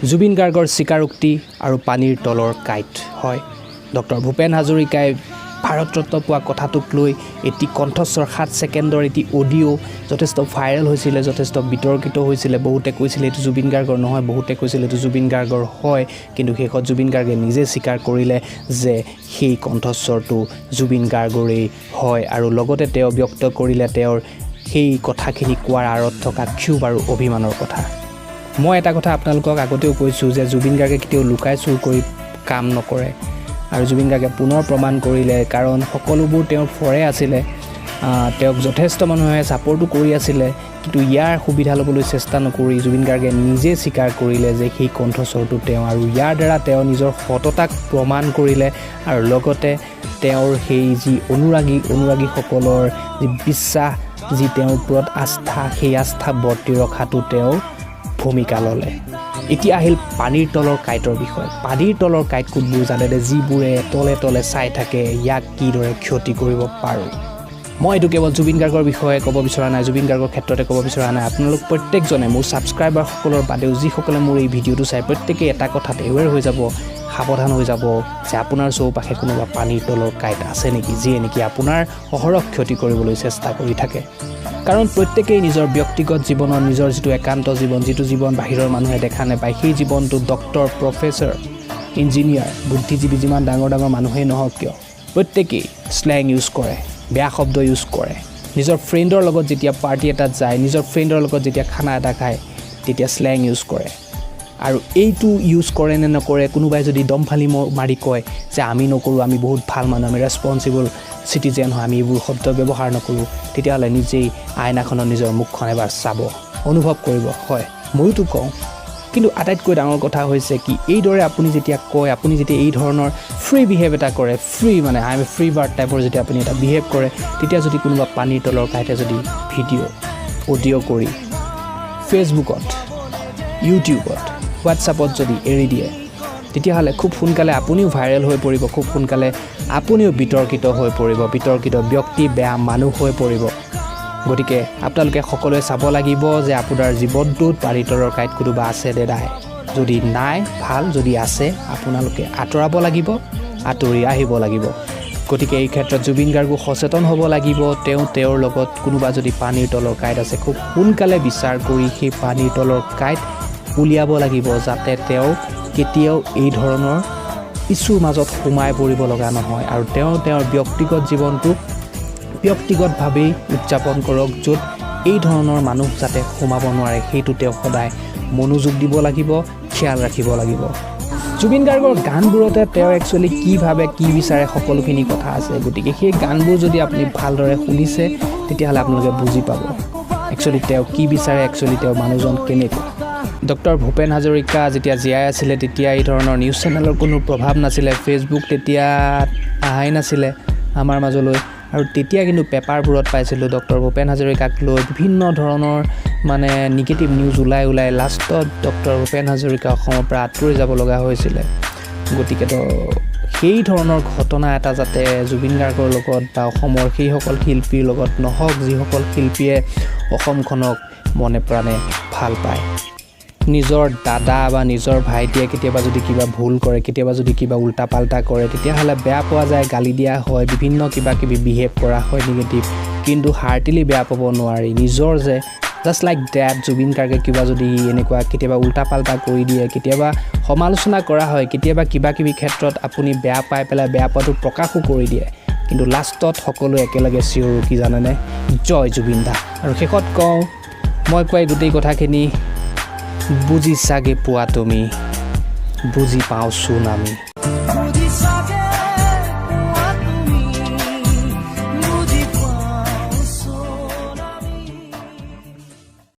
জুবিন গাৰ্গৰ স্বীকাৰোক্তি আৰু পানীৰ তলৰ কাইট হয় ডক্টৰ ভূপেন হাজৰিকাই ভাৰত ৰত্ন পোৱা কথাটোক লৈ এটি কণ্ঠস্বৰ 7 ছেকেণ্ডৰ এটি অডিঅ' যথেষ্ট ভাইৰেল হৈছিলে যথেষ্ট বিতৰ্কিত হৈছিলে বহুতে কৈছিলে এইটো জুবিন গাৰ্গৰ নহয় বহুতে কৈছিলে এইটো জুবিন গাৰ্গৰ হয় কিন্তু শেষত জুবিন গাৰ্গে নিজে স্বীকাৰ কৰিলে যে সেই কণ্ঠস্বৰটো জুবিন গাৰ্গৰেই হয় আৰু লগতে তেওঁ ব্যক্ত কৰিলে তেওঁৰ সেই কথাখিনি কোৱাৰ আঁৰত থকা ক্ষোভ আৰু অভিমানৰ কথা মই এটা কথা আপোনালোকক আগতেও কৈছোঁ যে জুবিন গাৰ্গে কেতিয়াও লুকাই চুৰ কৰি কাম নকৰে আৰু জুবিন গাৰ্গে পুনৰ প্ৰমাণ কৰিলে কাৰণ সকলোবোৰ তেওঁৰ ফৰে আছিলে তেওঁক যথেষ্ট মানুহে ছাপৰ্টো কৰি আছিলে কিন্তু ইয়াৰ সুবিধা ল'বলৈ চেষ্টা নকৰি জুবিন গাৰ্গে নিজে স্বীকাৰ কৰিলে যে সেই কণ্ঠস্বৰটো তেওঁ আৰু ইয়াৰ দ্বাৰা তেওঁ নিজৰ সততাক প্ৰমাণ কৰিলে আৰু লগতে তেওঁৰ সেই যি অনুৰাগীসকলৰ যি বিশ্বাস যি তেওঁৰ ওপৰত আস্থা সেই আস্থা বৰ্তি ৰখাটো তেওঁ ভূমিকা ল'লে এতিয়া আহিল পানীৰ তলৰ কাইটৰ বিষয় পানীৰ তলৰ কাইট কোনবোৰ জানেনে যিবোৰে তলে তলে চাই থাকে ইয়াক কিদৰে ক্ষতি কৰিব পাৰোঁ মই এইটো কেৱল জুবিন গাৰ্গৰ বিষয়ে ক'ব বিচৰা নাই জুবিন গাৰ্গৰ ক্ষেত্ৰতে ক'ব বিচৰা নাই আপোনালোক প্ৰত্যেকজনে মোৰ ছাবস্ক্ৰাইবাৰসকলৰ বাদেও যিসকলে মোৰ এই ভিডিঅ'টো চাই প্ৰত্যেকেই এটা কথাত এৱেৰ হৈ যাব সাৱধান হৈ যাব যে আপোনাৰ চৌপাশে কোনোবা পানীৰ তলৰ কাইট আছে নেকি যিয়ে নেকি আপোনাৰ অহৰহ ক্ষতি কৰিবলৈ চেষ্টা কৰি থাকে কাৰণ প্ৰত্যেকেই নিজৰ ব্যক্তিগত জীৱনৰ নিজৰ যিটো একান্ত জীৱন যিটো জীৱন বাহিৰৰ মানুহে দেখা নাপায় সেই জীৱনটো ডক্টৰ প্ৰফেচৰ ইঞ্জিনিয়াৰ বুদ্ধিজীৱী যিমান ডাঙৰ মানুহেই নহওক কিয় প্ৰত্যেকেই স্লেং ইউজ কৰে বেয়া শব্দ ইউজ কৰে নিজৰ ফ্ৰেণ্ডৰ লগত যেতিয়া পাৰ্টি এটাত যায় নিজৰ ফ্ৰেণ্ডৰ লগত যেতিয়া খানা এটা খায় তেতিয়া স্লেং ইউজ কৰে আৰু এইটো ইউজ কৰে নে নকৰে কোনোবাই যদি দম ফালি মাৰি কয় যে আমি নকৰোঁ আমি বহুত ভাল মানুহ আমি ৰেছপনচিবল চিটিজেন হয় আমি এইবোৰ শব্দ ব্যৱহাৰ নকৰোঁ তেতিয়াহ'লে নিজেই আইনাখনত নিজৰ মুখখন এবাৰ চাব অনুভৱ কৰিব হয় ময়োতো কওঁ কিন্তু আটাইতকৈ ডাঙৰ কথা হৈছে কি এইদৰে আপুনি যেতিয়া কয় আপুনি যেতিয়া এই ধৰণৰ ফ্ৰী বিহেভ এটা কৰে ফ্ৰী মানে I M A free bird টাইপৰ যেতিয়া আপুনি এটা বিহেভ কৰে তেতিয়া যদি কোনোবা পানীৰ তলৰ কাইটে যদি ভিডিঅ' অডিঅ' কৰি ফেচবুকত ইউটিউবত হোৱাটছআপত যদি এৰি দিয়ে তেতিয়াহ'লে খুব সোনকালে আপুনিও ভাইৰেল হৈ পৰিব খুব সোনকালে আপুনিও বিতৰ্কিত হৈ পৰিব বিতৰ্কিত ব্যক্তি বেয়া মানুহ হৈ পৰিব গতিকে আপোনালোকে সকলোৱে চাব লাগিব যে আপোনাৰ জীৱনটোত পানীৰ তলৰ কাইট কোনোবা আছে নে নাই যদি নাই ভাল যদি আছে আপোনালোকে আঁতৰাব লাগিব আঁতৰি আহিব লাগিব গতিকে এই ক্ষেত্ৰত জুবিন গাৰ্গো সচেতন হ'ব লাগিব তেওঁৰ লগত কোনোবা যদি পানীৰ তলৰ কাইট আছে খুব সোনকালে বিচাৰ কৰি সেই পানীৰ তলৰ কাইট উলিয়াব লাগিব যাতে তেওঁ কেতিয়াও এই ধৰণৰ ইছ্যুৰ মাজত সোমাই পৰিব লগা নহয় আৰু তেওঁৰ ব্যক্তিগত জীৱনটো ব্যক্তিগতভাৱেই উদযাপন কৰক য'ত এই ধৰণৰ মানুহ যাতে সোমাব নোৱাৰে সেইটো তেওঁ সদায় মনোযোগ দিব লাগিব খেয়াল ৰাখিব লাগিব জুবিন গাৰ্গৰ গানবোৰতে তেওঁ একচুৱেলি কি ভাবে কি বিচাৰে সকলোখিনি কথা আছে গতিকে সেই গানবোৰ যদি আপুনি ভালদৰে শুনিছে তেতিয়াহ'লে আপোনালোকে বুজি পাব একচুৱেলি তেওঁ কি বিচাৰে একচুৱেলি তেওঁ মানুহজন কেনেকুৱা ডক্টৰ ভূপেন হাজৰিকা যেতিয়া জীয়াই আছিলে তেতিয়া এই ধৰণৰ নিউজ চেনেলৰ কোনো প্ৰভাৱ নাছিলে ফেচবুক তেতিয়া আহাই নাছিলে আমাৰ মাজলৈ আৰু তেতিয়া কিন্তু পেপাৰবোৰত পাইছিলোঁ ডক্টৰ ভূপেন হাজৰিকাক লৈ বিভিন্ন ধৰণৰ মানে নিগেটিভ নিউজ ওলাই লাষ্টত ডক্টৰ ভূপেন হাজৰিকা অসমৰ পৰা আঁতৰি যাব লগা হৈছিলে গতিকেতো সেই ধৰণৰ ঘটনা এটা যাতে জুবিন গাৰ্গৰ লগত বা অসমৰ সেইসকল শিল্পীৰ লগত নহওক যিসকল শিল্পীয়ে অসমখনক মনে প্ৰাণে ভাল পায় নিজৰ দাদা বা নিজৰ ভাইটিয়ে কেতিয়াবা যদি কিবা ভুল কৰে কেতিয়াবা যদি কিবা উল্টা পাল্টা কৰে তেতিয়াহ'লে বেয়া পোৱা যায় গালি দিয়া হয় বিভিন্ন কিবি বিহেভ কৰা হয় নিগেটিভ কিন্তু হাৰ্টিলি বেয়া পাব নোৱাৰি নিজৰ যে জাষ্ট লাইক ডেট জুবিন গাৰ্গে কিবা যদি এনেকুৱা কেতিয়াবা উল্টা পাল্টা কৰি দিয়ে কেতিয়াবা সমালোচনা কৰা হয় কেতিয়াবা কিবি ক্ষেত্ৰত আপুনি বেয়া পাই পেলাই বেয়া পোৱাটো প্ৰকাশো কৰি দিয়ে কিন্তু লাষ্টত সকলোৱে একেলগে চিঞৰো কি জানেনে জয় জুবিন দা আৰু শেষত কওঁ মই কোৱা গোটেই কথাখিনি বুজি চাগে পোৱা তুমি বুজি পাওঁচোন আমি